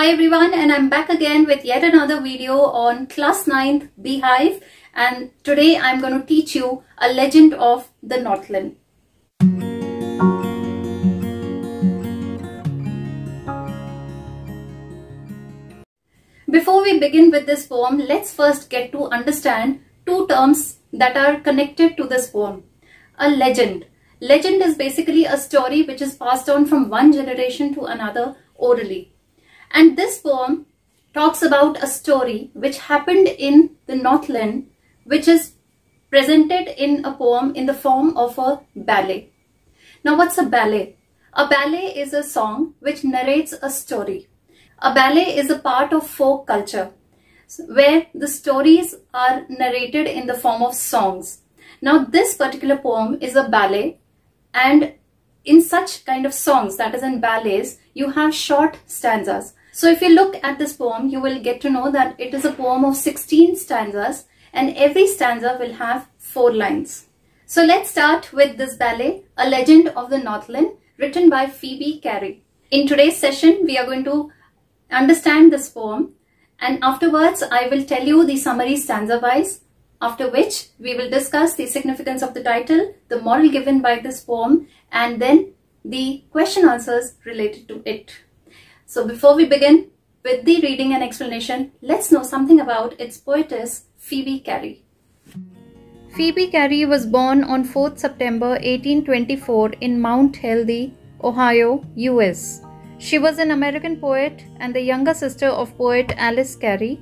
Hi everyone, and I'm back again with yet another video on class 9th Beehive, and today I'm going to teach you a legend of the Northland. Before we begin with this poem, let's first get to understand two terms that are connected to this poem. A legend. Legend is basically a story which is passed on from one generation to another orally. And this poem talks about a story which happened in the Northland, which is presented in a poem in the form of a ballet. Now, what's a ballet? A ballet is a song which narrates a story. A ballet is a part of folk culture where the stories are narrated in the form of songs. Now, this particular poem is a ballet, and in such kind of songs, that is in ballets, you have short stanzas. So if you look at this poem, you will get to know that it is a poem of 16 stanzas, and every stanza will have 4 lines. So let's start with this ballet, A Legend of the Northland, written by Phoebe Cary. In today's session, we are going to understand this poem, and afterwards I will tell you the summary stanza wise, after which we will discuss the significance of the title, the moral given by this poem, and then the question answers related to it. So before we begin with the reading and explanation, let's know something about its poetess, Phoebe Cary. Phoebe Cary was born on 4th September 1824 in Mount Healthy, Ohio, US. She was an American poet and the younger sister of poet Alice Cary.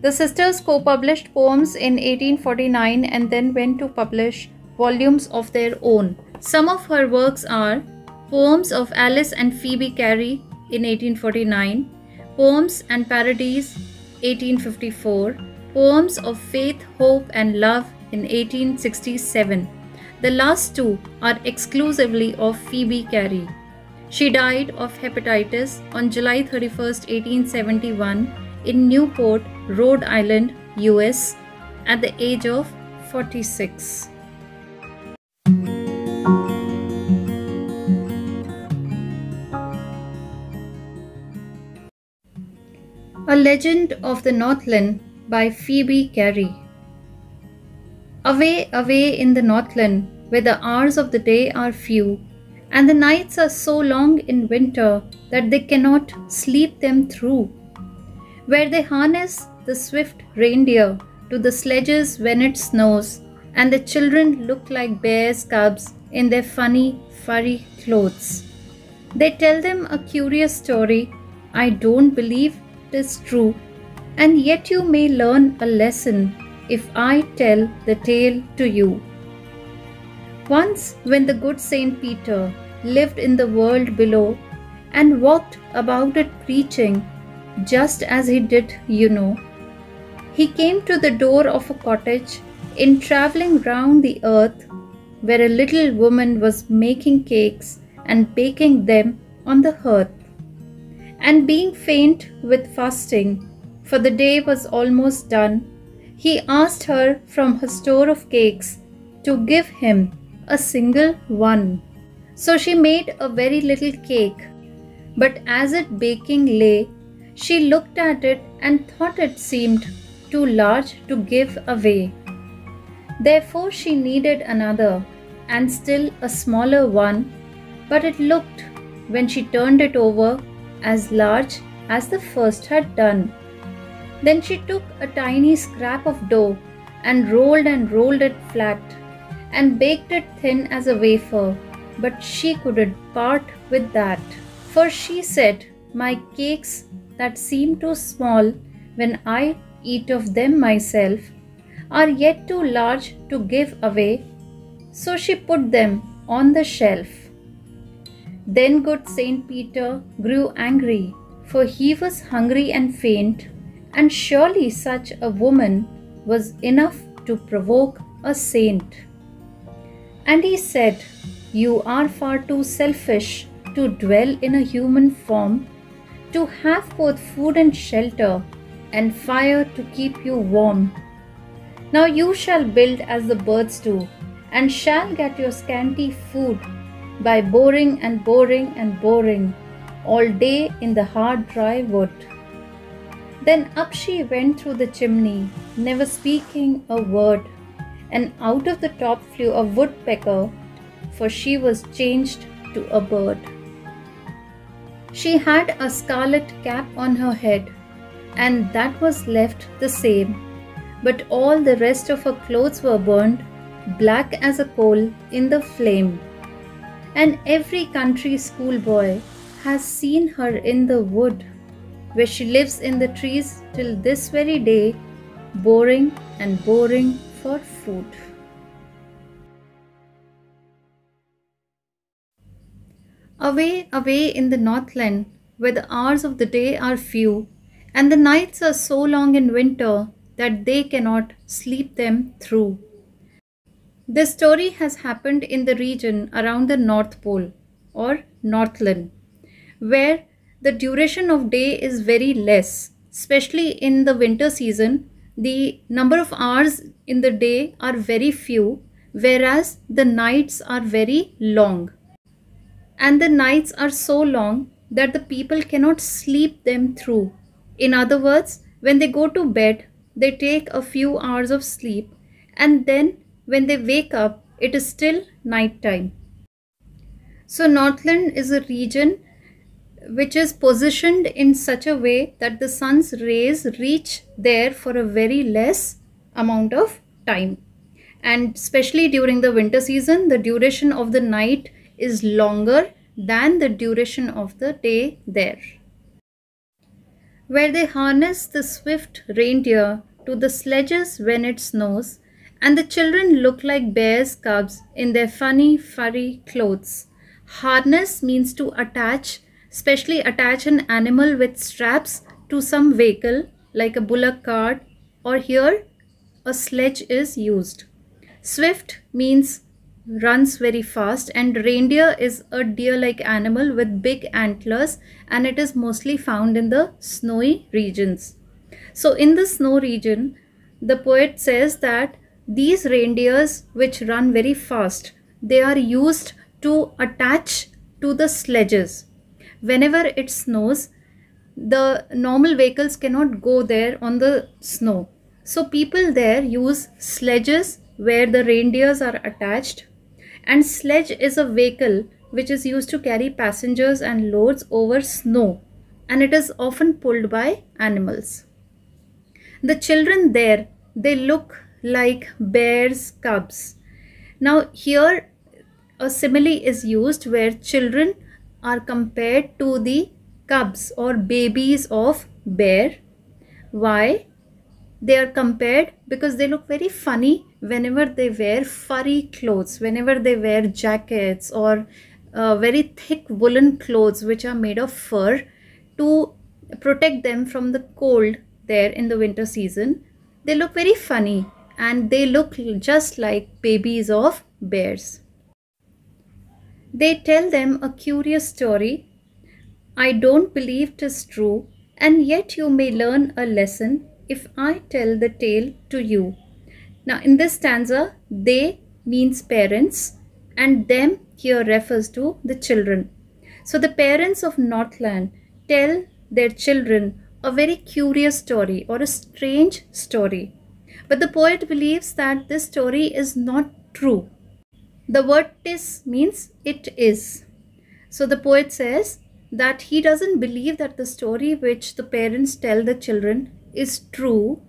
The sisters co-published poems in 1849 and then went to publish volumes of their own. Some of her works are Poems of Alice and Phoebe Cary in 1849, Poems and Parodies 1854, Poems of Faith, Hope and Love in 1867. The last two are exclusively of Phoebe Cary. She died of hepatitis on July 31st, 1871 in Newport, Rhode Island, US at the age of 46. A Legend of the Northland by Phoebe Cary. Away, away in the Northland, where the hours of the day are few, and the nights are so long in winter that they cannot sleep them through, where they harness the swift reindeer to the sledges when it snows, and the children look like bears' cubs in their funny, furry clothes. They tell them a curious story. I don't believe it is true, and yet you may learn a lesson if I tell the tale to you. Once, when the good Saint Peter lived in the world below and walked about it preaching, just as he did, you know, he came to the door of a cottage in traveling round the earth, where a little woman was making cakes and baking them on the hearth. And being faint with fasting, for the day was almost done, he asked her from her store of cakes to give him a single one. So she made a very little cake, but as it baking lay, she looked at it and thought it seemed too large to give away. Therefore she needed another, and still a smaller one, but it looked, when she turned it over, as large as the first had done. Then she took a tiny scrap of dough and rolled it flat and baked it thin as a wafer, but she couldn't part with that. For she said, my cakes that seem too small when I eat of them myself are yet too large to give away. So she put them on the shelf. Then good Saint Peter grew angry, for he was hungry and faint, and surely such a woman was enough to provoke a saint. And he said, you are far too selfish to dwell in a human form, to have both food and shelter, and fire to keep you warm. Now you shall build as the birds do, and shall get your scanty food by boring and boring and boring all day in the hard dry wood. Then up she went through the chimney, never speaking a word, and out of the top flew a woodpecker, for she was changed to a bird. She had a scarlet cap on her head, and that was left the same, but all the rest of her clothes were burned, black as a coal in the flame. And every country schoolboy has seen her in the wood, where she lives in the trees till this very day, boring and boring for food. Away, away in the Northland, where the hours of the day are few, and the nights are so long in winter that they cannot sleep them through. This story has happened in the region around the North Pole or Northland, where the duration of day is very less, especially in the winter season. The number of hours in the day are very few, whereas the nights are very long. And the nights are so long that the people cannot sleep them through. In other words, when they go to bed, they take a few hours of sleep, and then when they wake up, it is still night time. So, Northland is a region which is positioned in such a way that the sun's rays reach there for a very less amount of time. And especially during the winter season, the duration of the night is longer than the duration of the day there. Where they harness the swift reindeer to the sledges when it snows, and the children look like bears' cubs in their funny furry clothes. Harness means to attach, especially attach an animal with straps to some vehicle like a bullock cart, or here a sledge is used. Swift means runs very fast, and reindeer is a deer-like animal with big antlers, and it is mostly found in the snowy regions. So in the snow region, the poet says that these reindeers which run very fast, they are used to attach to the sledges. Whenever it snows, the normal vehicles cannot go there on the snow. So people there use sledges where the reindeers are attached, and sledge is a vehicle which is used to carry passengers and loads over snow, and it is often pulled by animals. The children there, they look like bears' cubs. Now here a simile is used where children are compared to the cubs or babies of bear. Why? They are compared because they look very funny whenever they wear furry clothes, whenever they wear jackets or very thick woolen clothes which are made of fur to protect them from the cold there in the winter season. They look very funny, and they look just like babies of bears. They tell them a curious story. I don't believe 'tis true, and yet you may learn a lesson if I tell the tale to you. Now, in this stanza, they means parents, and them here refers to the children. So, the parents of Northland tell their children a very curious story or a strange story. But the poet believes that this story is not true. The word "tis" means it is. So the poet says that he doesn't believe that the story which the parents tell the children is true.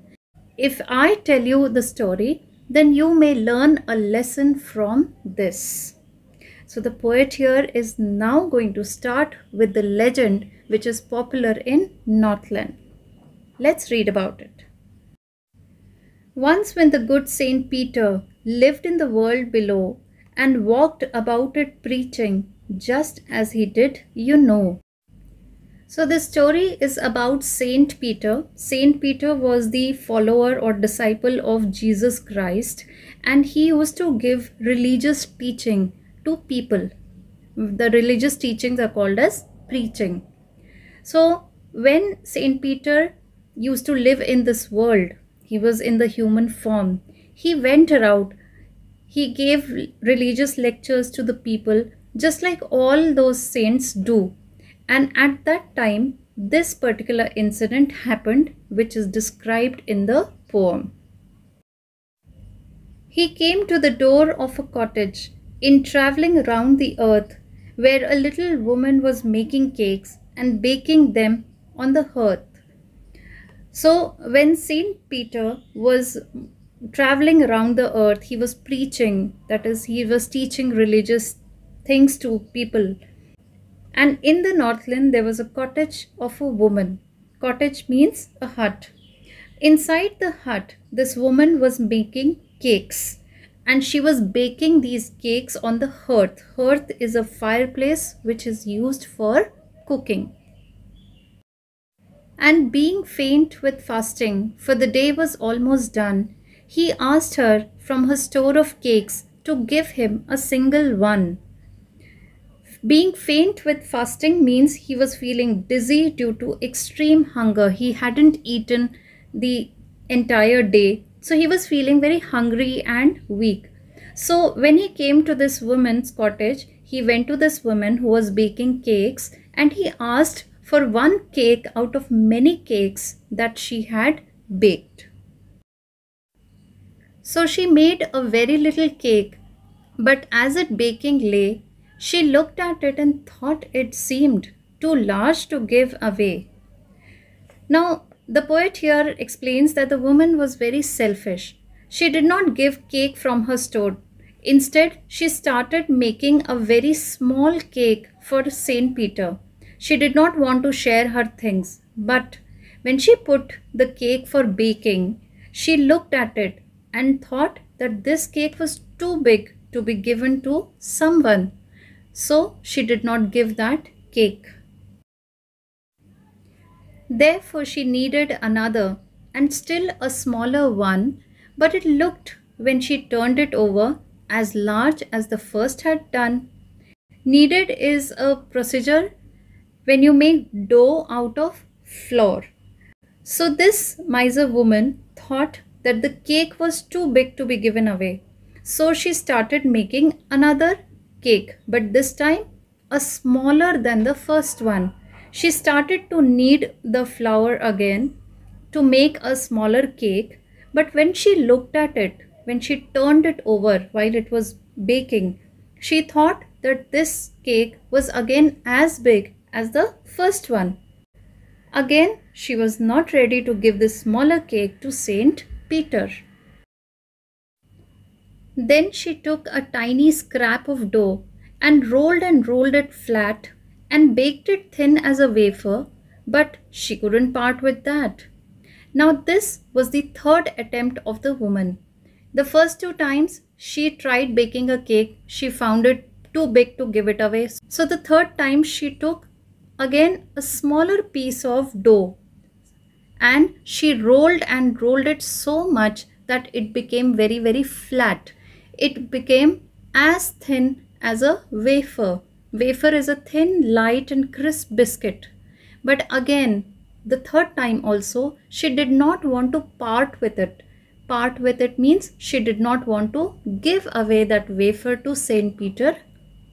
If I tell you the story, then you may learn a lesson from this. So the poet here is now going to start with the legend which is popular in Northland. Let's read about it. Once when the good Saint Peter lived in the world below and walked about it preaching, just as he did, you know. So this story is about Saint Peter. Saint Peter was the follower or disciple of Jesus Christ, and he used to give religious teaching to people. The religious teachings are called as preaching. So when Saint Peter used to live in this world, he was in the human form. He went around, he gave religious lectures to the people just like all those saints do. And at that time, this particular incident happened, which is described in the poem. He came to the door of a cottage in traveling round the earth, where a little woman was making cakes and baking them on the hearth. So, when Saint Peter was traveling around the earth, he was preaching, that is, he was teaching religious things to people. And in the Northland, there was a cottage of a woman. Cottage means a hut. Inside the hut, this woman was making cakes, and she was baking these cakes on the hearth. Hearth is a fireplace which is used for cooking. And being faint with fasting, for the day was almost done, he asked her from her store of cakes to give him a single one. Being faint with fasting means he was feeling dizzy due to extreme hunger. He hadn't eaten the entire day, so he was feeling very hungry and weak. So when he came to this woman's cottage, he went to this woman who was baking cakes, and he asked for one cake out of many cakes that she had baked. So she made a very little cake, but as it baking lay, she looked at it and thought it seemed too large to give away. Now, the poet here explains that the woman was very selfish. She did not give cake from her store. Instead, she started making a very small cake for Saint Peter. She did not want to share her things, but when she put the cake for baking, she looked at it and thought that this cake was too big to be given to someone. So she did not give that cake. Therefore, she needed another and still a smaller one, but it looked, when she turned it over, as large as the first had done. Kneaded is a procedure when you make dough out of flour. So this miser woman thought that the cake was too big to be given away. So she started making another cake, but this time a smaller than the first one. She started to knead the flour again to make a smaller cake, but when she looked at it, when she turned it over while it was baking, she thought that this cake was again as big as the first one. Again, she was not ready to give this smaller cake to Saint Peter. Then she took a tiny scrap of dough and rolled it flat and baked it thin as a wafer, but she couldn't part with that. Now this was the third attempt of the woman. The first two times she tried baking a cake, she found it too big to give it away. So the third time she took again a smaller piece of dough, and she rolled it so much that it became very flat. It became as thin as a wafer. Wafer is a thin, light and crisp biscuit. But again, the third time also, she did not want to part with it. Part with it means she did not want to give away that wafer to Saint Peter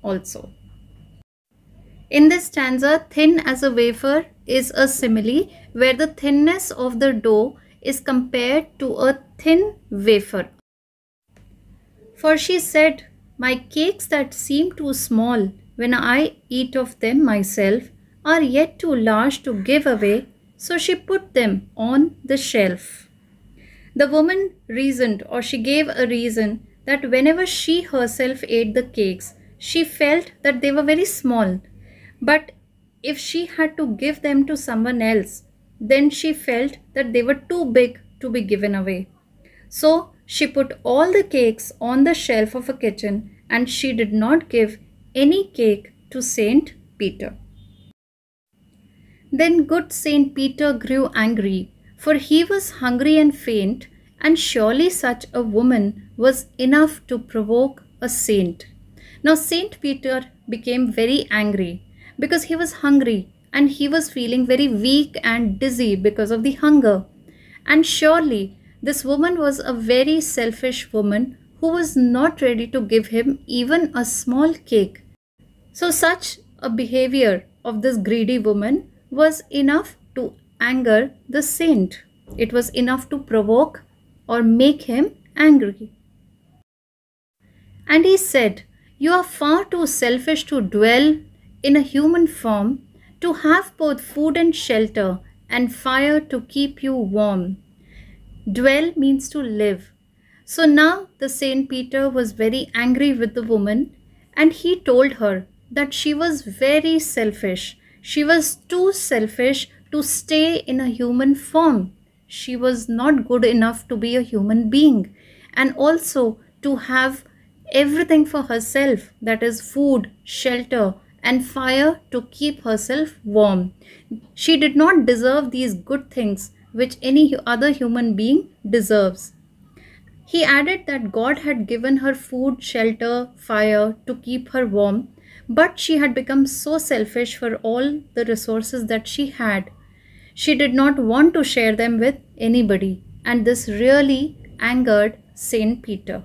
also. In this stanza, thin as a wafer is a simile where the thinness of the dough is compared to a thin wafer. For she said, "My cakes that seem too small when I eat of them myself are yet too large to give away," so she put them on the shelf. The woman reasoned, or she gave a reason, that whenever she herself ate the cakes, she felt that they were very small. But if she had to give them to someone else, then she felt that they were too big to be given away. So she put all the cakes on the shelf of a kitchen, and she did not give any cake to Saint Peter. Then good Saint Peter grew angry, for he was hungry and faint, and surely such a woman was enough to provoke a saint. Now Saint Peter became very angry because he was hungry and he was feeling very weak and dizzy because of the hunger. And surely this woman was a very selfish woman who was not ready to give him even a small cake. So such a behavior of this greedy woman was enough to anger the saint. It was enough to provoke or make him angry. And he said, "You are far too selfish to dwell in a human form, to have both food and shelter and fire to keep you warm." Dwell means to live. So now the Saint Peter was very angry with the woman, and he told her that she was very selfish. She was too selfish to stay in a human form. She was not good enough to be a human being, and also to have everything for herself, that is food, shelter, and fire to keep herself warm. She did not deserve these good things which any other human being deserves. He added that God had given her food, shelter, fire to keep her warm, but she had become so selfish for all the resources that she had. She did not want to share them with anybody, and this really angered Saint Peter.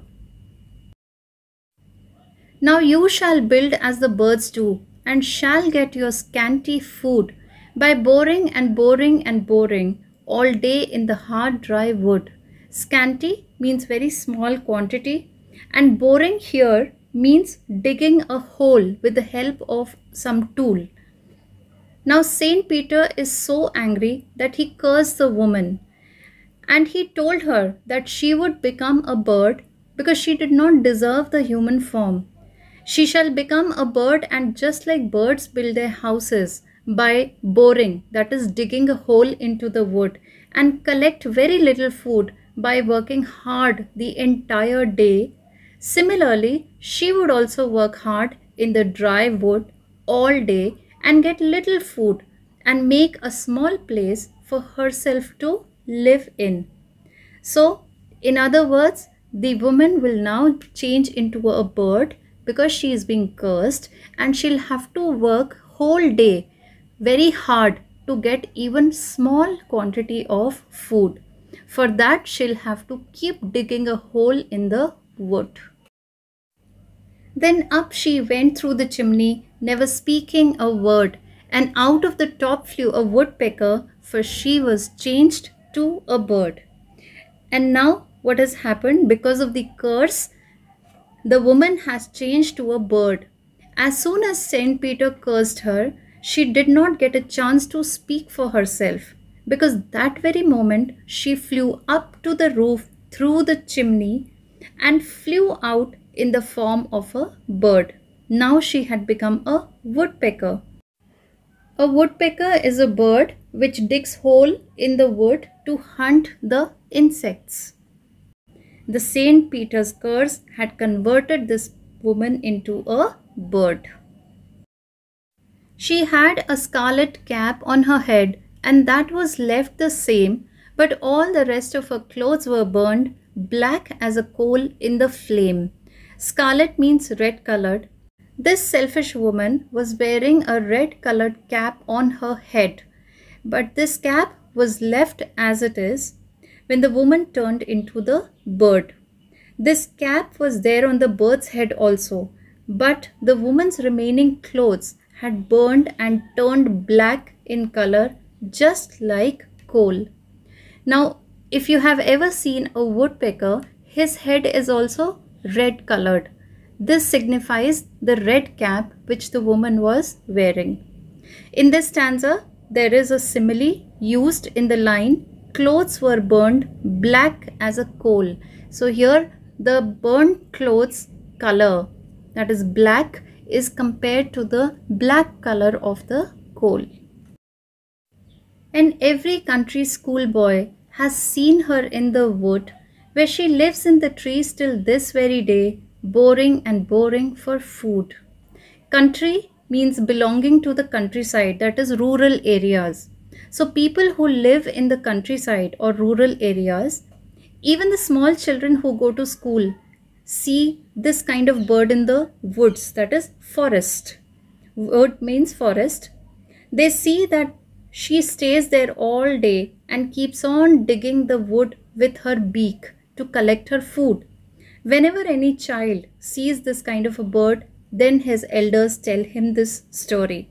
"Now you shall build as the birds do, and shall get your scanty food by boring and boring and boring all day in the hard dry wood." Scanty means very small quantity, and boring here means digging a hole with the help of some tool. Now Saint Peter is so angry that he cursed the woman, and he told her that she would become a bird because she did not deserve the human form. She shall become a bird, and just like birds build their houses by boring, that is digging a hole into the wood, and collect very little food by working hard the entire day, similarly, she would also work hard in the dry wood all day and get little food and make a small place for herself to live in. So, in other words, the woman will now change into a bird because she is being cursed, and she'll have to work whole day very hard to get even small quantity of food. For that, she'll have to keep digging a hole in the wood. Then up she went through the chimney, never speaking a word, and out of the top flew a woodpecker, for she was changed to a bird. And now what has happened? Because of the curse, the woman has changed to a bird. As soon as Saint Peter cursed her, she did not get a chance to speak for herself, because that very moment she flew up to the roof through the chimney and flew out in the form of a bird. Now she had become a woodpecker. A woodpecker is a bird which digs hole in the wood to hunt the insects. The Saint Peter's curse had converted this woman into a bird. She had a scarlet cap on her head, and that was left the same, but all the rest of her clothes were burned black as a coal in the flame. Scarlet means red colored. This selfish woman was wearing a red colored cap on her head, but this cap was left as it is when the woman turned into the bird. This cap was there on the bird's head also, but the woman's remaining clothes had burned and turned black in color, just like coal. Now, if you have ever seen a woodpecker, his head is also red colored. This signifies the red cap which the woman was wearing. In this stanza, there is a simile used in the line, "Clothes were burned black as a coal." So here the burnt clothes color, that is black, is compared to the black color of the coal. And every country schoolboy has seen her in the wood, where she lives in the trees till this very day, boring and boring for food. Country means belonging to the countryside, that is rural areas. So people who live in the countryside or rural areas, even the small children who go to school, see this kind of bird in the woods, that is forest. Wood means forest. They see that she stays there all day and keeps on digging the wood with her beak to collect her food. Whenever any child sees this kind of a bird, then his elders tell him this story.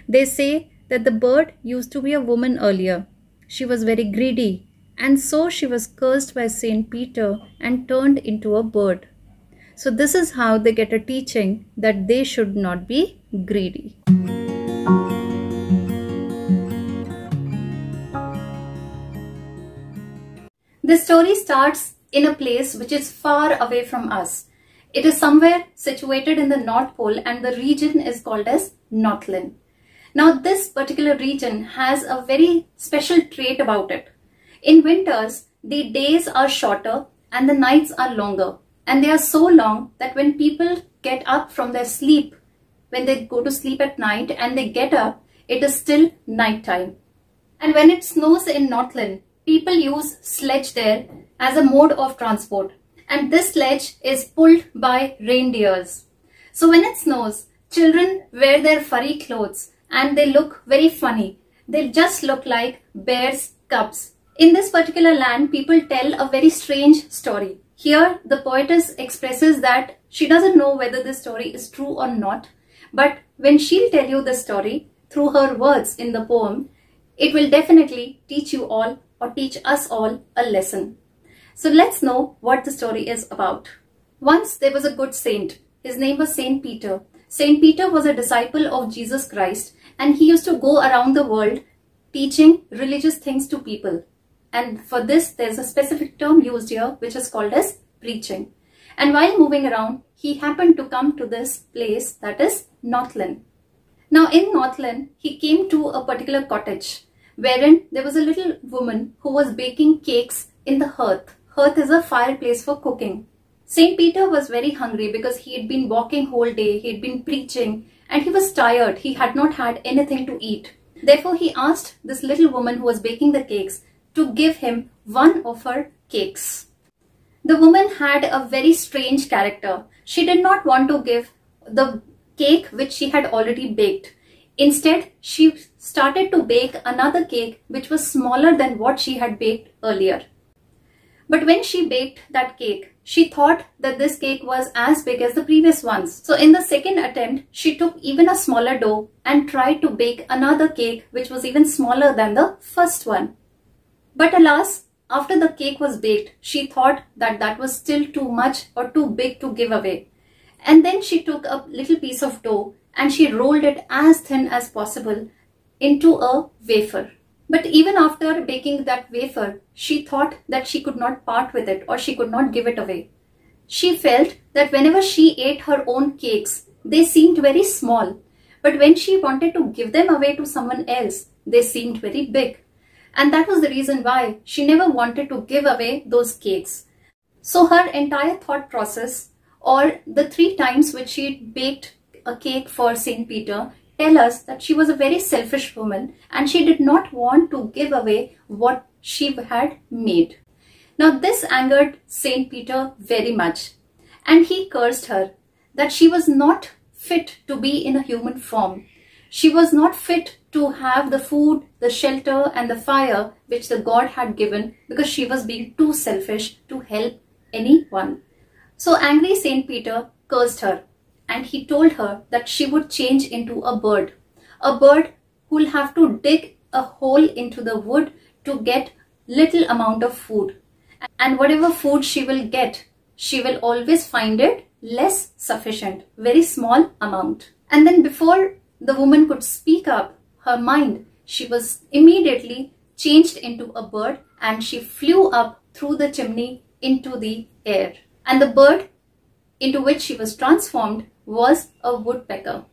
They say that the bird used to be a woman earlier. She was very greedy, and so she was cursed by Saint Peter and turned into a bird. So, this is how they get a teaching that they should not be greedy. This story starts in a place which is far away from us. It is somewhere situated in the North Pole, and the region is called as Northland. Now, this particular region has a very special trait about it. In winters, the days are shorter and the nights are longer. And they are so long that when people get up from their sleep, when they go to sleep at night and they get up, it is still night time. And when it snows in Northland, people use sledge there as a mode of transport. And this sledge is pulled by reindeers. So when it snows, children wear their furry clothes and they look very funny. They just look like bears' cubs. In this particular land, people tell a very strange story. Here, the poetess expresses that she doesn't know whether this story is true or not. But when she'll tell you the story through her words in the poem, it will definitely teach you all or teach us all a lesson. So let's know what the story is about. Once there was a good saint. His name was Saint Peter. Saint Peter was a disciple of Jesus Christ, and he used to go around the world teaching religious things to people. And for this, there's a specific term used here, which is called as preaching. And while moving around, he happened to come to this place that is Northland. Now in Northland, he came to a particular cottage wherein there was a little woman who was baking cakes in the hearth. Hearth is a fireplace for cooking. Saint Peter was very hungry because he had been walking whole day, he had been preaching, and he was tired. He had not had anything to eat. Therefore, he asked this little woman who was baking the cakes to give him one of her cakes. The woman had a very strange character. She did not want to give the cake which she had already baked. Instead, she started to bake another cake which was smaller than what she had baked earlier. But when she baked that cake, she thought that this cake was as big as the previous ones. So in the second attempt, she took even a smaller dough and tried to bake another cake which was even smaller than the first one. But alas, after the cake was baked, she thought that that was still too much or too big to give away. And then she took a little piece of dough and she rolled it as thin as possible into a wafer. But even after baking that wafer, she thought that she could not part with it or she could not give it away. She felt that whenever she ate her own cakes, they seemed very small. But when she wanted to give them away to someone else, they seemed very big. And that was the reason why she never wanted to give away those cakes. So her entire thought process, or the 3 times which she baked a cake for Saint Peter, tell us that she was a very selfish woman and she did not want to give away what she had made. Now this angered Saint Peter very much, and he cursed her that she was not fit to be in a human form. She was not fit to have the food, the shelter and the fire which the God had given, because she was being too selfish to help anyone. So angry Saint Peter cursed her, and he told her that she would change into a bird who will have to dig a hole into the wood to get little amount of food. And whatever food she will get, she will always find it less sufficient, very small amount. And then before the woman could speak up her mind, she was immediately changed into a bird and she flew up through the chimney into the air. And the bird into which she was transformed was a woodpecker.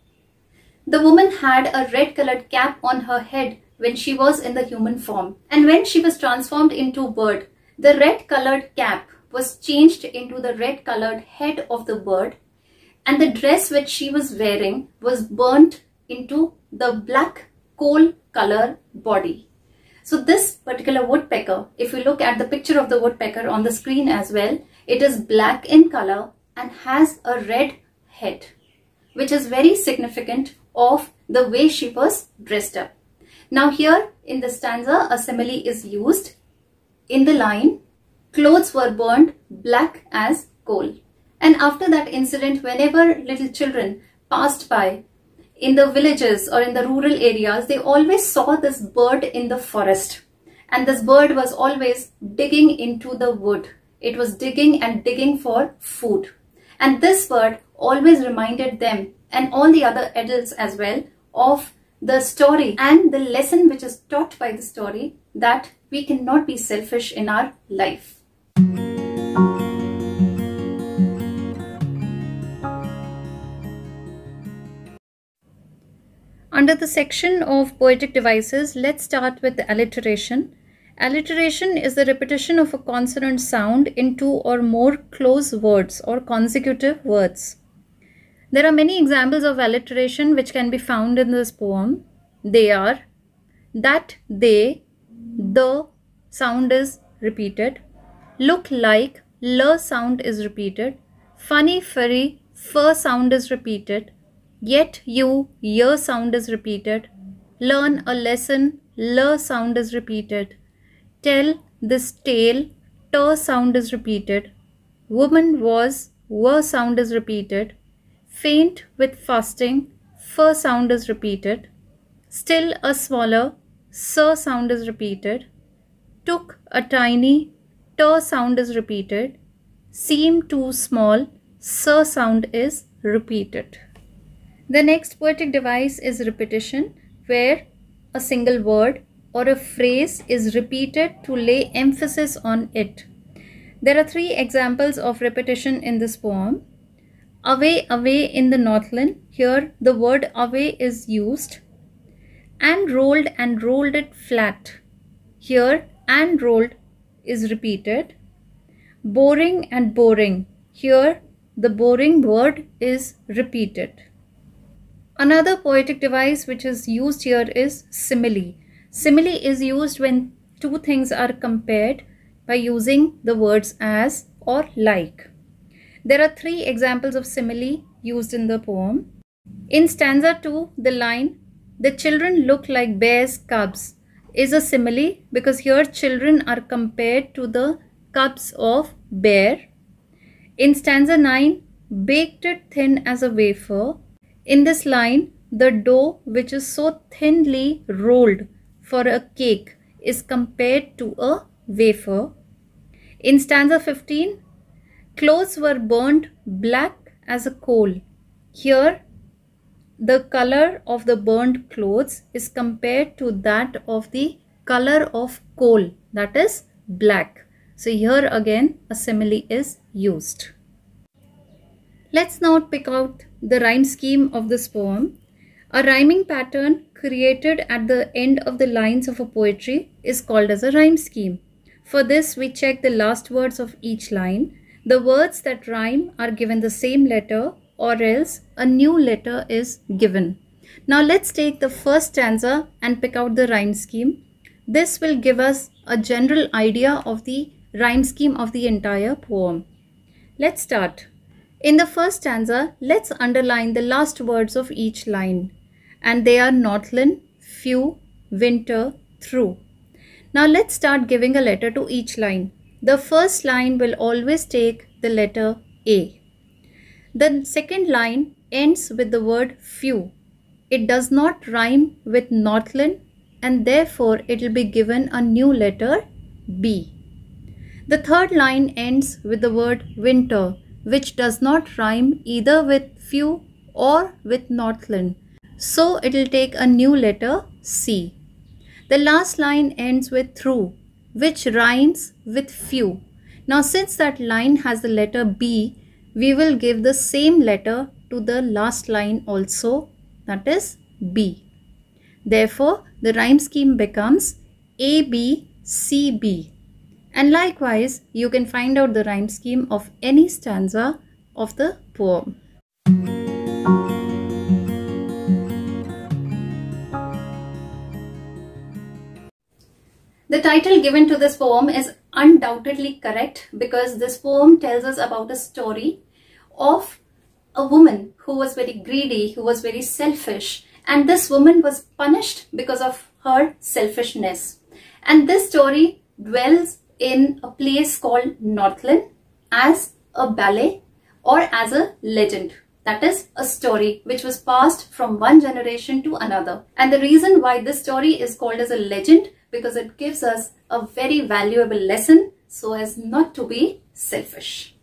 The woman had a red colored cap on her head when she was in the human form. And when she was transformed into a bird, the red colored cap was changed into the red colored head of the bird, and the dress which she was wearing was burnt into the black coal color body. So this particular woodpecker, if you look at the picture of the woodpecker on the screen as well, it is black in color and has a red head, which is very significant of the way she was dressed up. Now here in the stanza, a simile is used. In the line, clothes were burned black as coal. And after that incident, whenever little children passed by, in the villages or in the rural areas, they always saw this bird in the forest. And this bird was always digging into the wood. It was digging and digging for food. And this bird always reminded them and all the other adults as well of the story and the lesson which is taught by the story, that we cannot be selfish in our life. Under the section of poetic devices, let's start with the alliteration. Alliteration is the repetition of a consonant sound in two or more close words or consecutive words. There are many examples of alliteration which can be found in this poem. They are that, they, the sound is repeated. Look like, l sound is repeated. Funny, furry, fur sound is repeated. Yet you, y sound is repeated. Learn a lesson, l sound is repeated. Tell this tale, t sound is repeated. Woman was, w sound is repeated. Faint with fasting, f sound is repeated. Still a smaller, s sound is repeated. Took a tiny, t sound is repeated. Seem too small, s sound is repeated. The next poetic device is repetition, where a single word or a phrase is repeated to lay emphasis on it. There are three examples of repetition in this poem. Away, away in the Northland. Here the word away is used. And rolled it flat. Here and rolled is repeated. Boring and boring. Here the boring word is repeated. Another poetic device which is used here is simile. Simile is used when two things are compared by using the words as or like. There are three examples of simile used in the poem. In stanza 2, the line, the children look like bears' cubs, is a simile because here children are compared to the cubs of bear. In stanza 9, baked it thin as a wafer. In this line, the dough which is so thinly rolled for a cake is compared to a wafer. In stanza 15, clothes were burnt black as a coal. Here, the color of the burnt clothes is compared to that of the color of coal, that is black. So here again a simile is used. Let's now pick out the rhyme scheme of this poem. A rhyming pattern created at the end of the lines of a poetry is called as a rhyme scheme. For this, we check the last words of each line. The words that rhyme are given the same letter, or else a new letter is given. Now let's take the first stanza and pick out the rhyme scheme. This will give us a general idea of the rhyme scheme of the entire poem. Let's start. In the first stanza, let's underline the last words of each line. And they are Northland, few, winter, through. Now let's start giving a letter to each line. The first line will always take the letter A. The second line ends with the word few. It does not rhyme with Northland and therefore it will be given a new letter B. The third line ends with the word winter, which does not rhyme either with few or with Northland. So it will take a new letter C. The last line ends with through, which rhymes with few. Now since that line has the letter B, we will give the same letter to the last line also, that is B. Therefore, the rhyme scheme becomes ABCB. And likewise, you can find out the rhyme scheme of any stanza of the poem. The title given to this poem is undoubtedly correct because this poem tells us about a story of a woman who was very greedy, who was very selfish, and this woman was punished because of her selfishness. And this story dwells in a place called Northland as a ballet or as a legend. That is a story which was passed from one generation to another. And the reason why this story is called as a legend, because it gives us a very valuable lesson so as not to be selfish.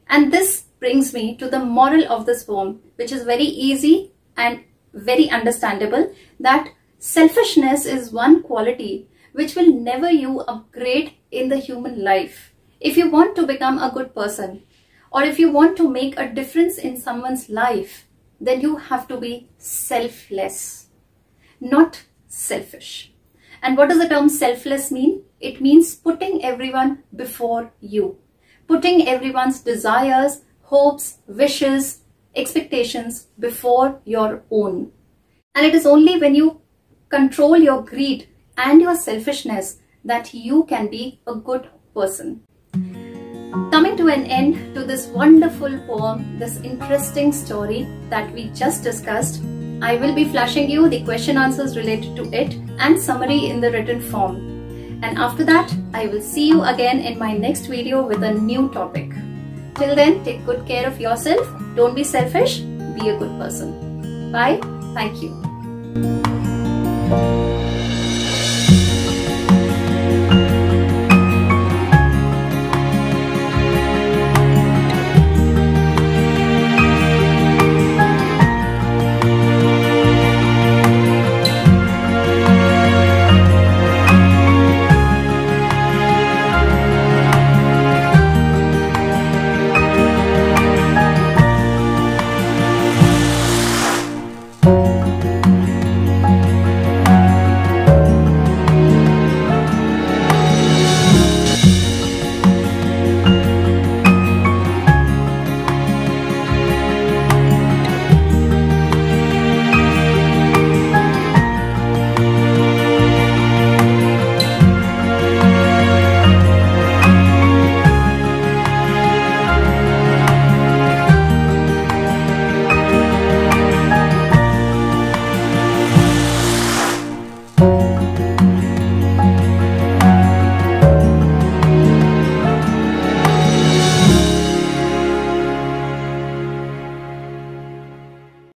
And this brings me to the moral of this poem, which is very easy and very understandable, that selfishness is one quality which will never you upgrade in the human life. If you want to become a good person, or if you want to make a difference in someone's life, then you have to be selfless, not selfish. And what does the term selfless mean? It means putting everyone before you, putting everyone's desires, hopes, wishes, expectations before your own. And it is only when you control your greed and your selfishness that you can be a good person. Coming to an end to this wonderful poem, this interesting story that we just discussed, I will be flashing you the question answers related to it and summary in the written form. And after that, I will see you again in my next video with a new topic. Till then, take good care of yourself. Don't be selfish. Be a good person. Bye. Thank you.